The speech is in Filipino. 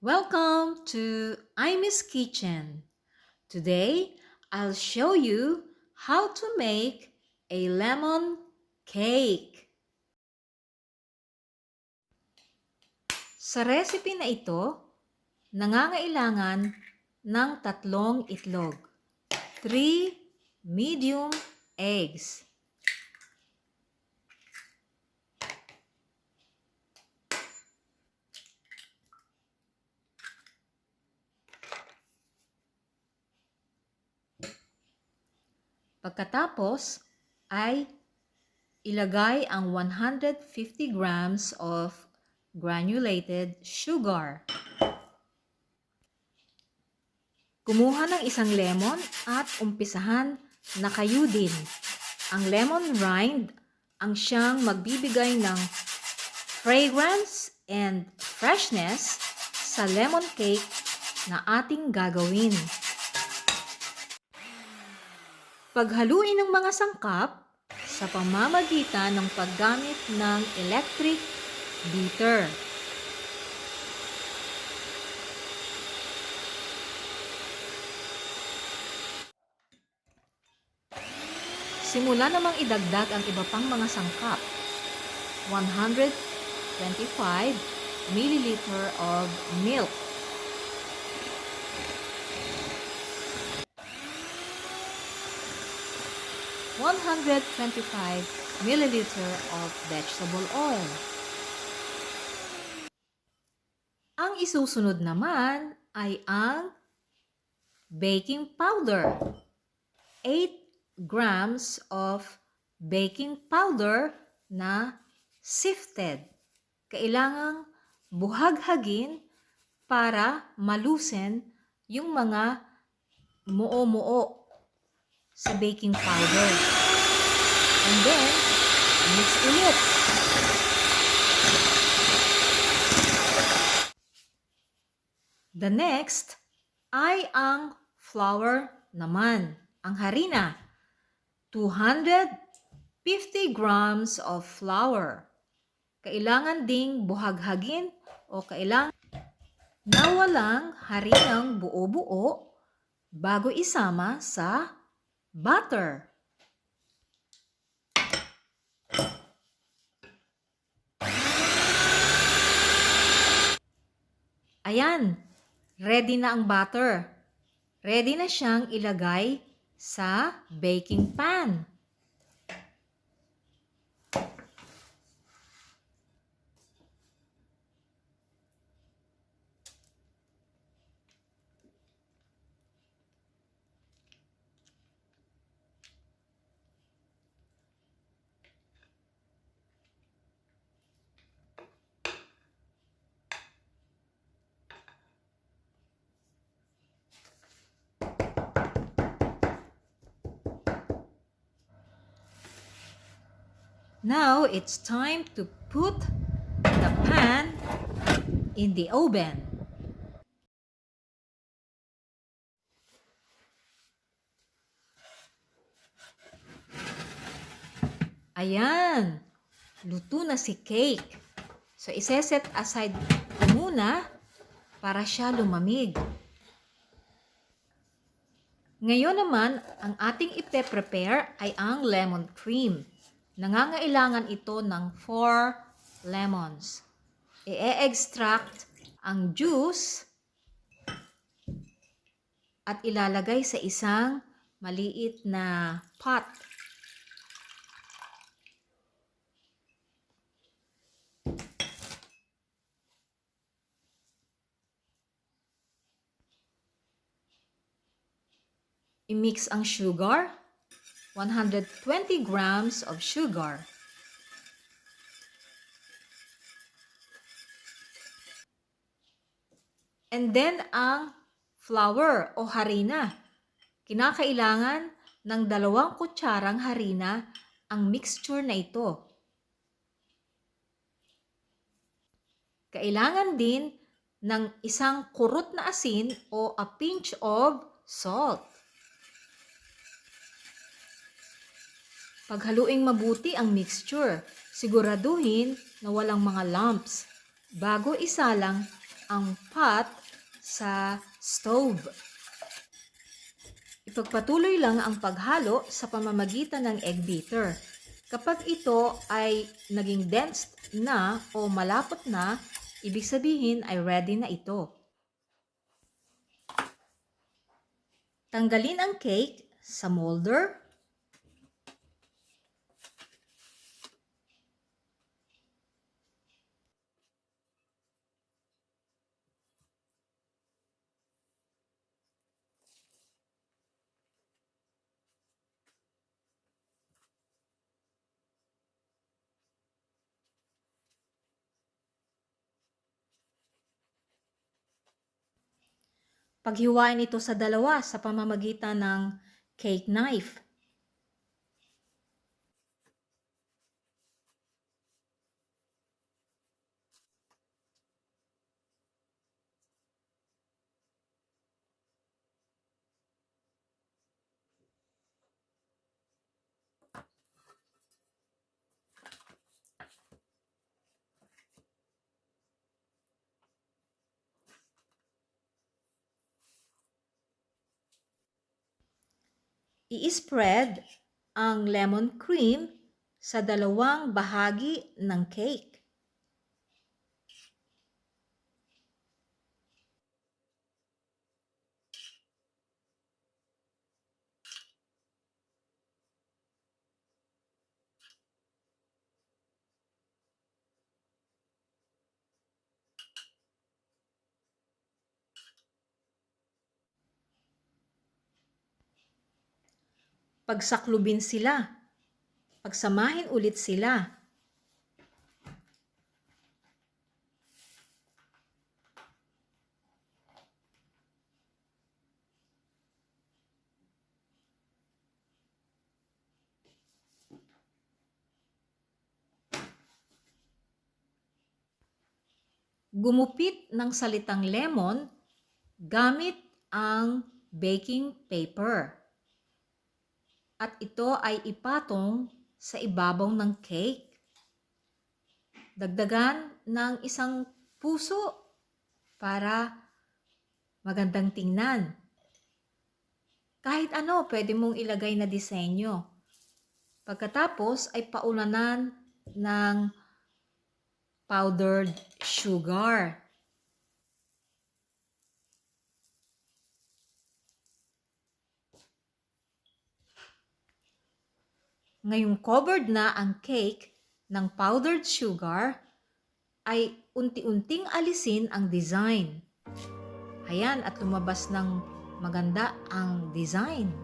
Welcome to Imy's Kitchen. Today, I'll show you how to make a lemon cake. Sa recipe na ito, nangangailangan ng 3 itlog, 3 medium eggs, pagkatapos ay ilagay ang 150 grams of granulated sugar. Kumuha ng isang lemon at umpisahan na kayudin. Ang lemon rind ang siyang magbibigay ng fragrance and freshness sa lemon cake na ating gagawin. Paghaluin ng mga sangkap sa pamamagitan ng paggamit ng electric beater. Simula namang idagdag ang iba pang mga sangkap. 125 ml of milk. (125 ml of vegetable oil. Ang isusunod naman ay ang baking powder. 8 grams of baking powder na sifted. Kailangang buhaghagin para malusen yung mga muo-muo sa baking powder. And then, mix ulit. The next ay ang flour naman, ang harina. 250 grams of flour. Kailangan ding buhaghagin o kailangan na walang harinang buo-buo bago isama sa butter. Ayan, ready na ang butter. Ready na siyang ilagay sa baking pan. Now, it's time to put the pan in the oven. Ayan, luto na si cake. So, iseset aside ko muna para siya lumamig. Ngayon naman, ang ating ipe-prepare ay ang lemon cream. Nangangailangan ito ng 4 lemons. I-extract ang juice at ilalagay sa isang maliit na pot. I-mix ang sugar, 120 grams of sugar. And then ang flour o harina. Kinakailangan ng 2 kutsarang harina ang mixture na ito. Kailangan din ng isang kurot na asin o a pinch of salt. Paghaluing mabuti ang mixture, siguraduhin na walang mga lumps bago isalang ang pot sa stove. Ipagpatuloy lang ang paghalo sa pamamagitan ng egg beater. Kapag ito ay naging dense na o malapot na, ibig sabihin ay ready na ito. Tanggalin ang cake sa molder. Paghiwain ito sa dalawa sa pamamagitan ng cake knife. I-spread ang lemon cream sa dalawang bahagi ng cake. Pagsaklubin sila. Pagsamahin ulit sila. Gumupit ng salitang lemon gamit ang baking paper. At ito ay ipatong sa ibabaw ng cake. Dagdagan ng isang puso para magandang tingnan. Kahit ano pwede mong ilagay na disenyo. Pagkatapos ay paulanan ng powdered sugar. Ngayong covered na ang cake ng powdered sugar, ay unti-unting alisin ang design. Ayan, at lumabas ng maganda ang design.